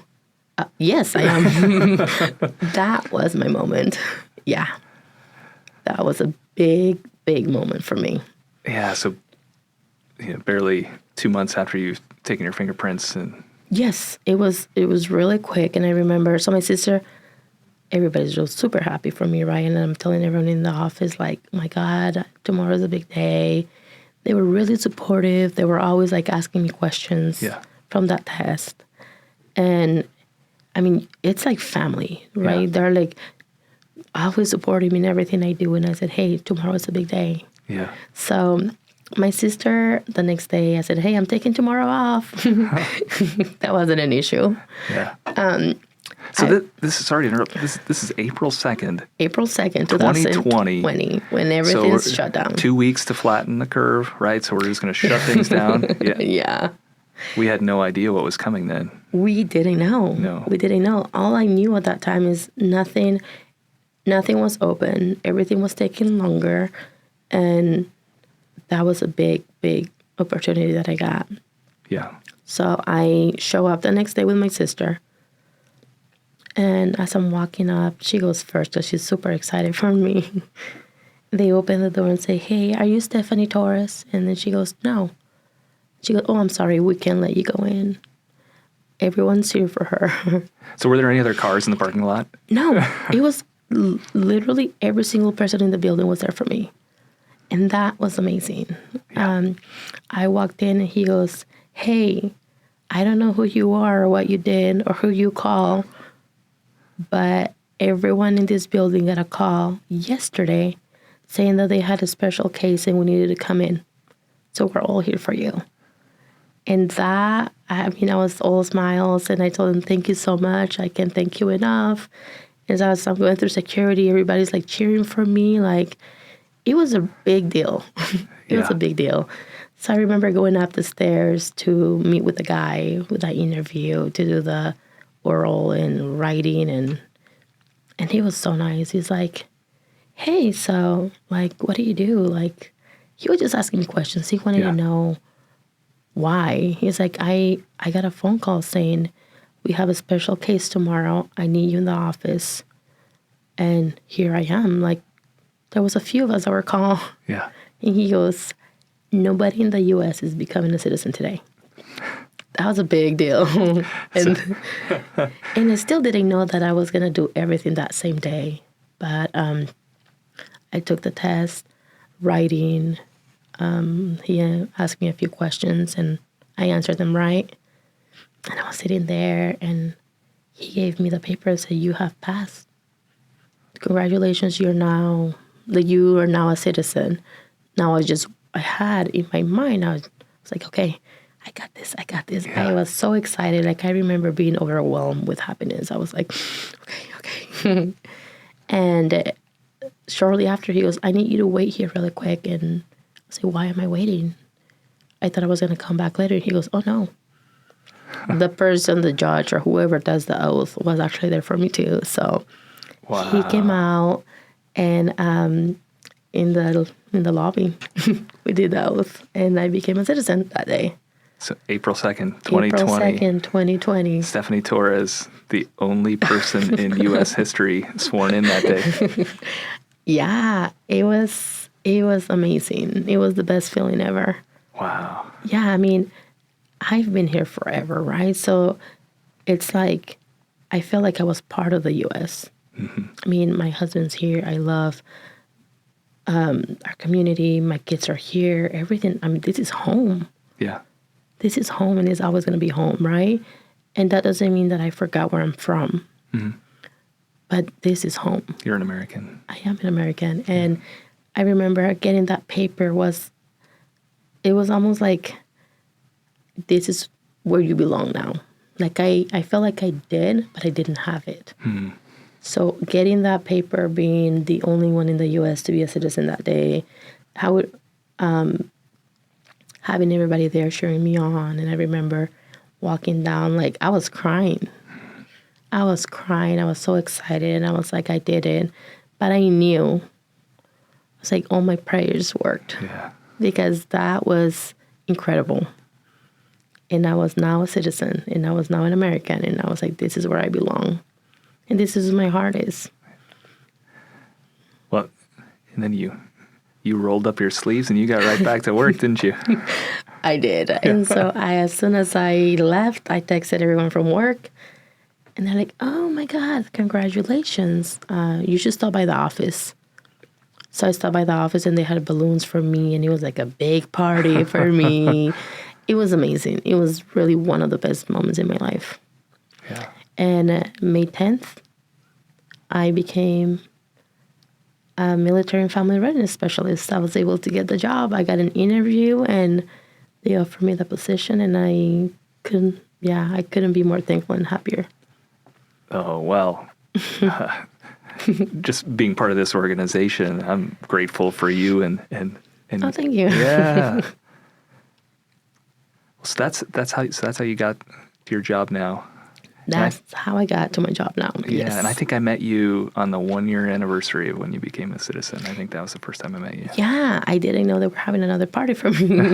Yes, I am. That was my moment. Yeah. That was a big, big moment for me. Yeah, so barely 2 months after you've taken your fingerprints. And yes, it was really quick. And I remember, so my sister, everybody's just super happy for me, right? And I'm telling everyone in the office, like, oh my God, tomorrow's a big day. They were really supportive. They were always like asking me questions from that test. And I mean, it's like family, right? Yeah. They're like always supporting me in everything I do. And I said, hey, tomorrow's a big day. Yeah. So my sister, the next day, I said, hey, I'm taking tomorrow off. That wasn't an issue. Yeah. So this is, sorry to interrupt, this is April 2nd. April 2nd, 2020. When everything's shut down. 2 weeks to flatten the curve, right? So we're just going to shut things down. Yeah. Yeah. We had no idea what was coming then. We didn't know. No. We didn't know. All I knew at that time is nothing was open. Everything was taking longer. And that was a big, big opportunity that I got. Yeah. So I show up the next day with my sister. And as I'm walking up, she goes first because she's super excited for me. They open the door and say, hey, are you Stephanie Torres? And then she goes, no. She goes, oh, I'm sorry, we can't let you go in. Everyone's here for her. So were there any other cars in the parking lot? No. It was literally every single person in the building was there for me. And that was amazing. Yeah. I walked in and he goes, hey, I don't know who you are or what you did or who you call, but everyone in this building got a call yesterday saying that they had a special case and we needed to come in. So we're all here for you. And that, I mean, I was all smiles and I told them, thank you so much. I can't thank you enough. As I'm going through security, everybody's like cheering for me. Like, it was a big deal. It was a big deal. So I remember going up the stairs to meet with the guy with that interview, to do the oral and writing. And he was so nice. He's like, hey, so, like, what do you do? Like, he was just asking me questions. He wanted to know why. He's like, I got a phone call saying, we have a special case tomorrow. I need you in the office. And here I am. Like, there was a few of us that were called. Yeah. And he goes, nobody in the U.S. is becoming a citizen today. That was a big deal. And I still didn't know that I was going to do everything that same day. But I took the test, writing. He asked me a few questions, and I answered them right. And I was sitting there, and he gave me the paper and said, you have passed. Congratulations, you are now a citizen. Now I had in my mind, I was like, okay, I got this. Yeah. I was so excited. Like, I remember being overwhelmed with happiness. I was like, okay. And shortly after, he goes, I need you to wait here really quick. And I say, why am I waiting? I thought I was going to come back later. He goes, oh, no. The person, the judge, or whoever does the oath was actually there for me, too. So he came out, and in the lobby, we did the oath, and I became a citizen that day. So April 2nd, 2020. April 2nd, 2020. Stephanie Torres, the only person in U.S. history sworn in that day. Yeah, it was amazing. It was the best feeling ever. Wow. Yeah, I mean, I've been here forever, right? So it's like I feel like I was part of the U.S. Mm-hmm. I mean, my husband's here. I love our community. My kids are here. Everything. I mean, this is home. Yeah. This is home, and it's always going to be home, right? And that doesn't mean that I forgot where I'm from. Mm-hmm. But this is home. You're an American. I am an American. And I remember getting that paper it was almost like, this is where you belong now. Like, I felt like I did, but I didn't have it. Mm-hmm. So getting that paper, being the only one in the U.S. to be a citizen that day, having everybody there cheering me on. And I remember walking down, like I was crying. I was crying. I was so excited. And I was like, I did it. But I knew, it's like all my prayers worked. Yeah. Because that was incredible. And I was now a citizen. And I was now an American. And I was like, this is where I belong. And this is where my heart is. Well, and then you rolled up your sleeves and you got right back to work, didn't you? I did. And so as soon as I left, I texted everyone from work. And they're like, oh, my God, congratulations. You should stop by the office. So I stopped by the office, and they had balloons for me, and it was like a big party for me. It was amazing. It was really one of the best moments in my life. Yeah. And May 10th, I became a military and family readiness specialist. I was able to get the job. I got an interview, and they offered me the position, and I couldn't be more thankful and happier. Oh, well, just being part of this organization, I'm grateful for you and Oh, thank you. Yeah. So that's how you got to your job now. That's how I got to my job now. Yeah, Yes. and I think I met you on the 1-year anniversary of when you became a citizen. I think that was the first time I met you. Yeah, I didn't know they were having another party for me.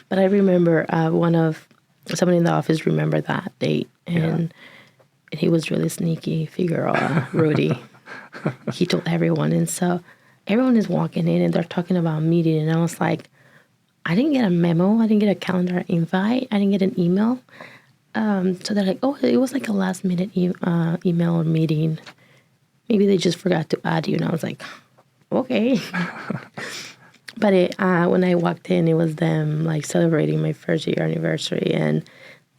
But I remember somebody in the office remembered that date, and he was really sneaky, Figueroa, Rudy. He told everyone, and so everyone is walking in and they're talking about meeting, and I was like, I didn't get a memo, I didn't get a calendar invite, I didn't get an email. So they're like, oh, it was like a last minute email or meeting. Maybe they just forgot to add you. And I was like, okay. But when I walked in, it was them like celebrating my first year anniversary, and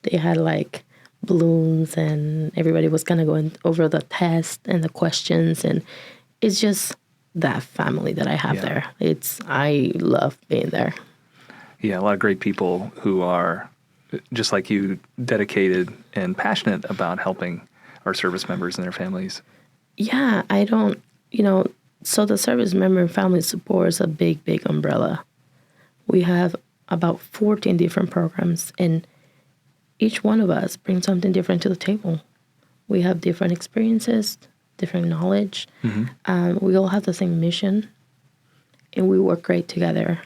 they had like balloons, and everybody was kind of going over the test and the questions, and it's just that family that I have there. I love being there. Yeah, a lot of great people who are just like you, dedicated and passionate about helping our service members and their families. Yeah, so the service member and family support is a big, big umbrella. We have about 14 different programs, and each one of us brings something different to the table. We have different experiences, different knowledge. Mm-hmm. We all have the same mission, and we work great together.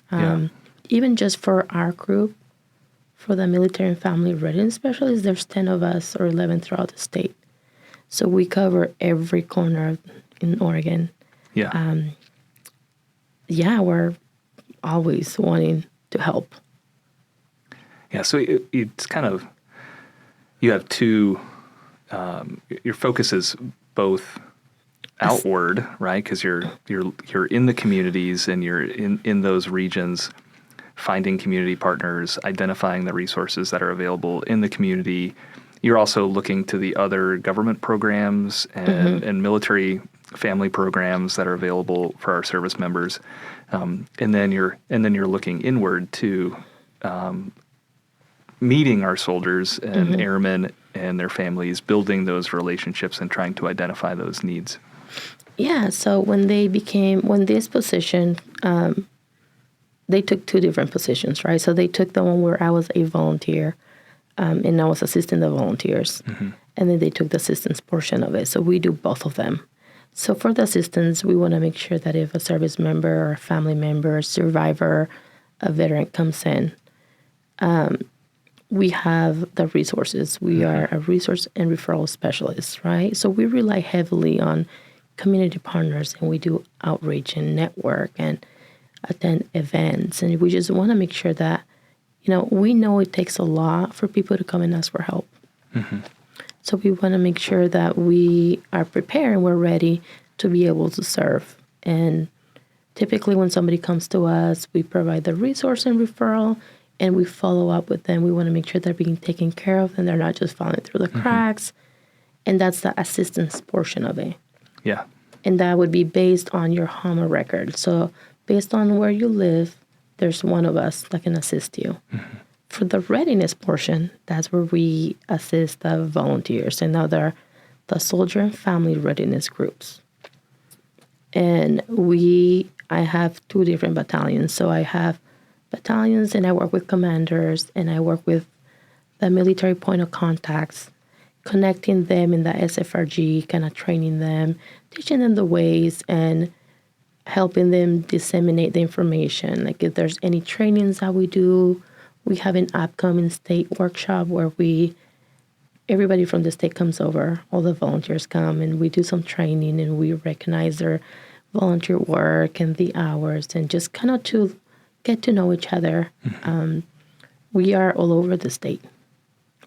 Even just for our group, for the military and family readiness specialists, there's 10 of us or 11 throughout the state. So we cover every corner in Oregon. Yeah. We're always wanting to help. Yeah, so it's kind of, you have two, your focus is both outward, right? Because you're in the communities and you're in those regions, finding community partners, identifying the resources that are available in the community. You're also looking to the other government programs and military family programs that are available for our service members, and then you're looking inward to meeting our soldiers and airmen and their families, building those relationships and trying to identify those needs. Yeah. So when this position, they took two different positions, right? So they took the one where I was a volunteer, and I was assisting the volunteers. Mm-hmm. And then they took the assistance portion of it. So we do both of them. So for the assistance, we want to make sure that if a service member or a family member, a survivor, a veteran comes in, we have the resources. We are a resource and referral specialist, right? So we rely heavily on community partners, and we do outreach and network and attend events. And we just want to make sure that, we know it takes a lot for people to come and ask for help. Mm-hmm. So we want to make sure that we are prepared and we're ready to be able to serve. And typically when somebody comes to us, we provide the resource and referral, and we follow up with them. We want to make sure they're being taken care of and they're not just falling through the cracks. And that's the assistance portion of it. Yeah. And that would be based on your HOMA record. So based on where you live, there's one of us that can assist you. Mm-hmm. For the readiness portion, that's where we assist the volunteers, and now they're the soldier and family readiness groups. And I have two different battalions. So I have battalions, and I work with commanders, and I work with the military point of contacts, connecting them in the SFRG, kind of training them, teaching them the ways, and helping them disseminate the information. Like if there's any trainings that we do, we have an upcoming state workshop where everybody from the state comes over, all the volunteers come, and we do some training, and we recognize their volunteer work and the hours, and just kind of to get to know each other. We are all over the state,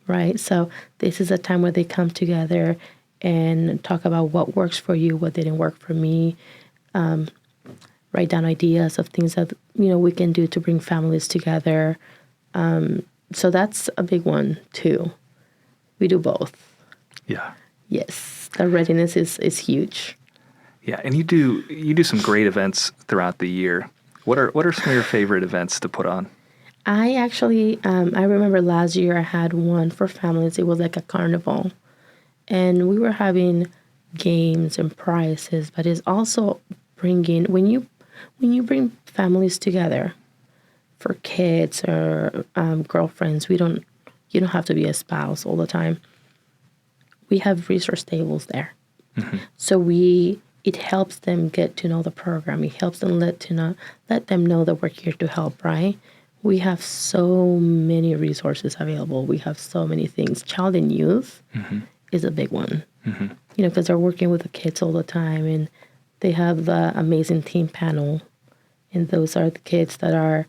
right? So this is a time where they come together and talk about what works for you, what didn't work for me, write down ideas of things that we can do to bring families together. So that's a big one too. We do both. Yeah. Yes, the readiness is huge. Yeah, and you do some great events throughout the year. What are some of your favorite events to put on? I actually I remember last year I had one for families. It was like a carnival, and we were having games and prizes. But it's also bringing when you bring families together for kids or girlfriends. You don't have to be a spouse all the time. We have resource tables there. So it helps them get to know the program. It helps them let them know that we're here to help, right? We have so many resources available. We have so many things. Child and youth is a big one. Because they're working with the kids all the time, and they have the amazing team panel. And those are the kids that are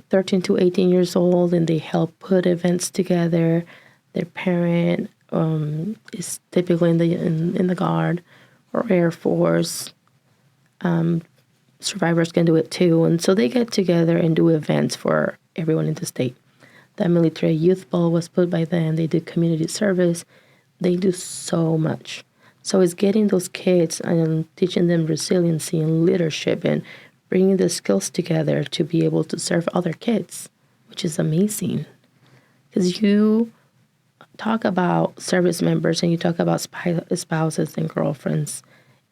13 to 18 years old, and they help put events together. Their parent is typically in the Guard or Air Force. Survivors can do it too, and so they get together and do events for everyone in the state. The military youth ball was put by them. They do community service. They do so much. So it's getting those kids and teaching them resiliency and leadership and bringing the skills together to be able to serve other kids, which is amazing. Because you talk about service members and you talk about spouses and girlfriends,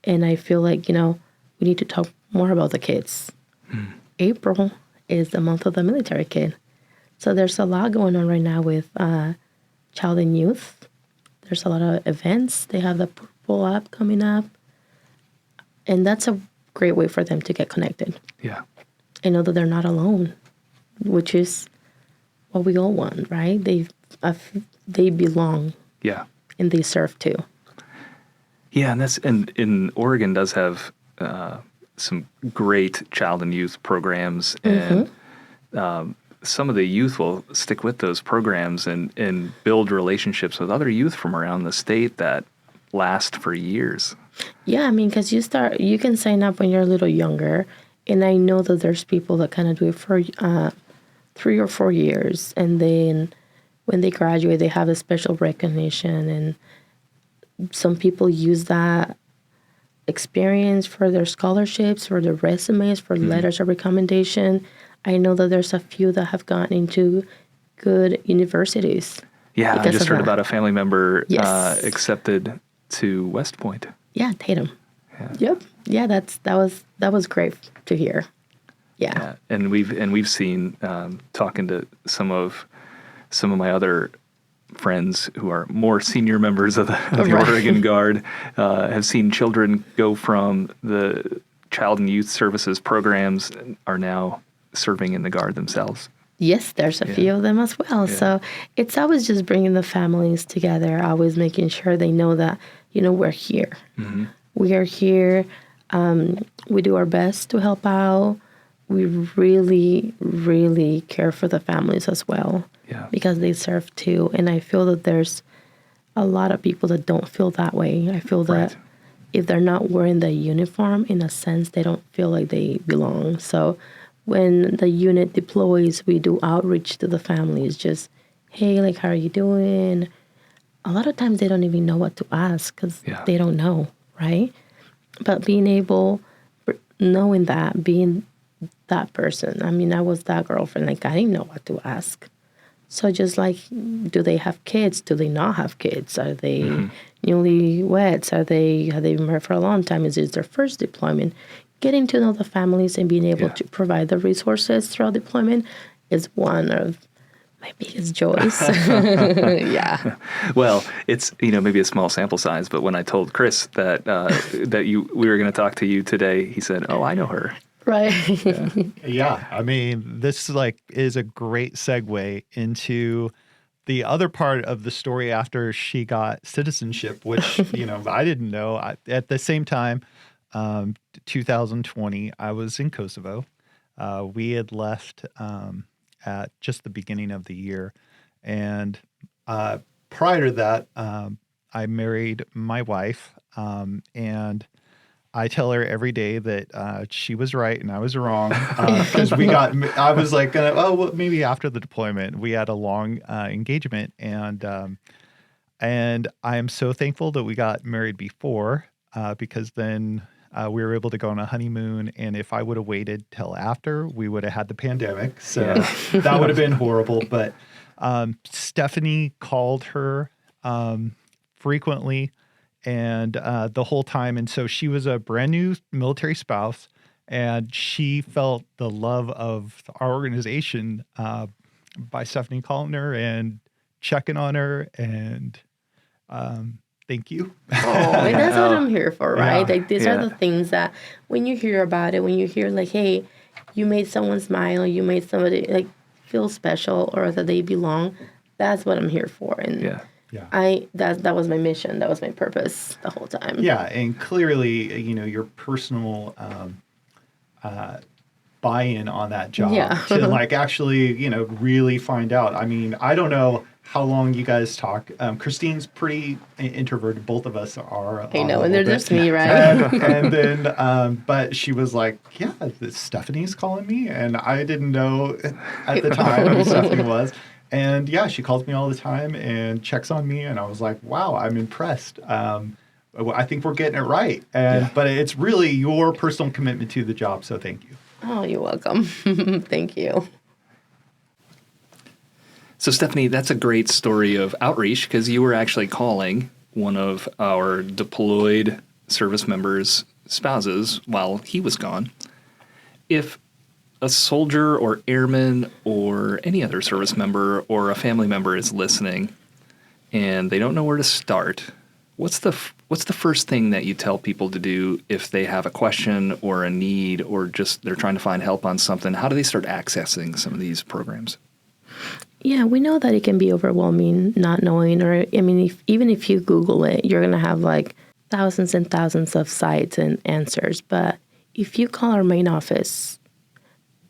and I feel like, we need to talk more about the kids. April is the month of the military kid. So there's a lot going on right now with child and youth. There's a lot of events. They have the Purple app coming up. And that's a great way for them to get connected. Yeah. And know that they're not alone, which is what we all want, right? They belong. Yeah. And they serve too. Yeah, and in Oregon does have some great child and youth programs, and some of the youth will stick with those programs and build relationships with other youth from around the state that last for years. Yeah, because you can sign up when you're a little younger, and I know that there's people that kind of do it for 3 or 4 years, and then when they graduate, they have a special recognition, and some people use that experience for their scholarships, for their resumes, for letters of recommendation. I know that there's a few that have gotten into good universities. Yeah, I just heard about a family member accepted to West Point. Yeah, Tatum. Yeah. Yep. Yeah, that was great to hear. Yeah. And we've seen talking to some of my other friends who are more senior members of the Oregon Guard have seen children go from the child and youth services programs and are now serving in the Guard themselves. Yes, there's a few of them as well. Yeah. So it's always just bringing the families together, always making sure they know that, we're here. We are here. We do our best to help out. We really, really care for the families as well. Yeah. Because they serve too. And I feel that there's a lot of people that don't feel that way. I feel that if they're not wearing the uniform, in a sense, they don't feel like they belong. So when the unit deploys, we do outreach to the families. Just, hey, how are you doing? A lot of times they don't even know what to ask because they don't know, right? But knowing that, being that person. I was that girlfriend. I didn't know what to ask. So just do they have kids? Do they not have kids? Are they newlyweds? Have they been married for a long time? Is this their first deployment? Getting to know the families and being able to provide the resources throughout deployment is one of My biggest joys. Yeah. Well, it's maybe a small sample size, but when I told Chris that we were going to talk to you today, he said, "Oh, I know her." Right. Yeah, I mean, this is a great segue into the other part of the story after she got citizenship, which I didn't know. At the same time, 2020, I was in Kosovo. We had left at just the beginning of the year, and prior to that, I married my wife, and I tell her every day that she was right and I was wrong, because I was like, well, maybe after the deployment, we had a long engagement, and I am so thankful that we got married before, because then we were able to go on a honeymoon. And if I would have waited till after, we would have had the pandemic. So that would have been horrible. But Stephanie called her frequently and the whole time. And so she was a brand new military spouse, and she felt the love of our organization by Stephanie calling her and checking on her. And thank you. Oh, and that's what I'm here for, right? Yeah. Like, these are the things that when you hear about it, when you hear like, hey, you made someone smile, you made somebody like feel special, or that they belong, that's what I'm here for. And Yeah. That was my mission. That was my purpose the whole time. Yeah, and clearly, your personal buy-in on that job to like actually, really find out. I mean, I don't know how long you guys talk. Christine's pretty introverted. Both of us are. I know, and they're just me, right? And then, but she was like, yeah, Stephanie's calling me. And I didn't know at the time who Stephanie was. And yeah, she calls me all the time and checks on me. And I was like, wow, I'm impressed. I think we're getting it right. But it's really your personal commitment to the job. So thank you. Oh, you're welcome. Thank you. So Stephanie, that's a great story of outreach, because you were actually calling one of our deployed service members' spouses while he was gone. If a soldier or airman or any other service member or a family member is listening and they don't know where to start, what's the first thing that you tell people to do if they have a question or a need, or just they're trying to find help on something? How do they start accessing some of these programs? Yeah, we know that it can be overwhelming not knowing, or I mean, even if you Google it, you're going to have like thousands and thousands of sites and answers. But if you call our main office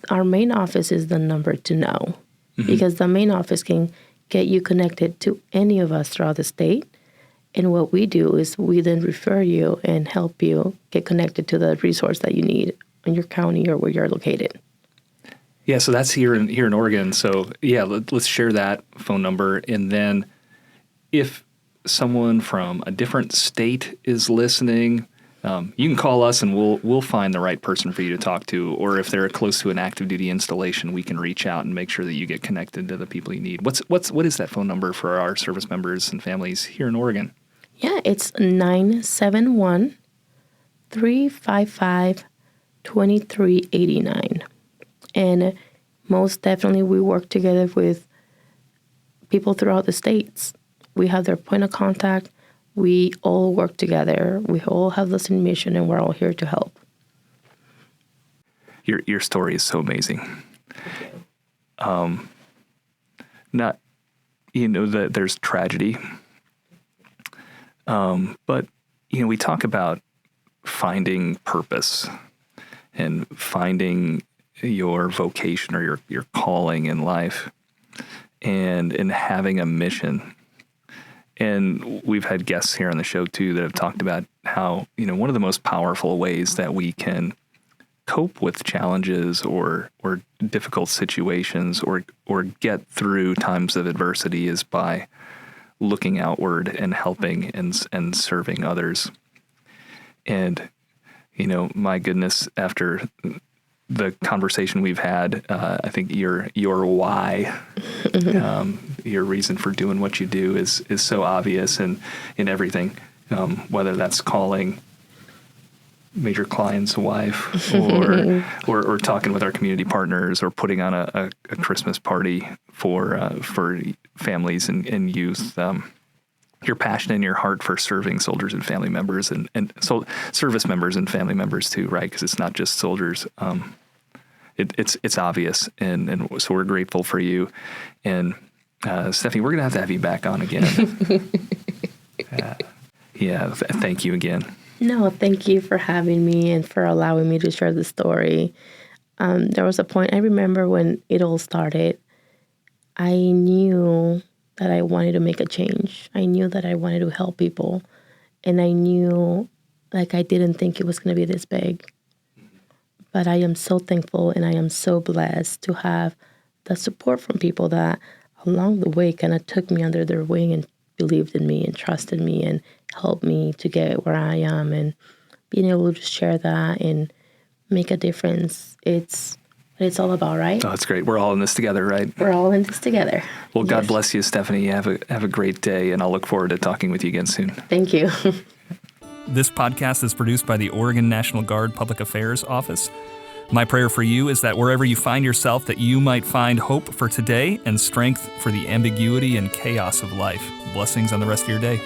is the number to know, because the main office can get you connected to any of us throughout the state. And what we do is we then refer you and help you get connected to the resource that you need in your county or where you're located. Yeah, so that's here in Oregon. So yeah, let's share that phone number. And then if someone from a different state is listening, you can call us and we'll find the right person for you to talk to. Or if they're close to an active duty installation, we can reach out and make sure that you get connected to the people you need. What is that phone number for our service members and families here in Oregon? Yeah, it's 971-355-2389. And most definitely we work together with people throughout the states. We have their point of contact. We all work together. We all have the same mission, and we're all here to help. Your story is so amazing. Not, that there's tragedy, but we talk about finding purpose and finding your vocation or your calling in life, and having a mission. And we've had guests here on the show too that have talked about how, one of the most powerful ways that we can cope with challenges or difficult situations or get through times of adversity is by looking outward and helping and serving others. And, my goodness, after the conversation we've had, I think your why, your reason for doing what you do is so obvious in everything, whether that's calling Major Clyne's wife, or talking with our community partners, or putting on a Christmas party for families and youth. Your passion and your heart for serving soldiers and family members, and so service members and family members too, right? Because it's not just soldiers. It's obvious, and so we're grateful for you. And Stephanie, we're gonna have to have you back on again. Thank you again. No, thank you for having me and for allowing me to share the story. There was a point I remember when it all started. I knew that I wanted to make a change. I knew that I wanted to help people, and I knew, like, I didn't think it was going to be this big. But I am so thankful and I am so blessed to have the support from people that along the way kind of took me under their wing and believed in me and trusted me and helped me to get where I am, and being able to share that and make a difference. It's what it's all about, right? Oh, that's great. We're all in this together, right? We're all in this together. Well, God bless you, Stephanie. Have a great day, and I'll look forward to talking with you again soon. Thank you. This podcast is produced by the Oregon National Guard Public Affairs Office. My prayer for you is that wherever you find yourself, that you might find hope for today and strength for the ambiguity and chaos of life. Blessings on the rest of your day.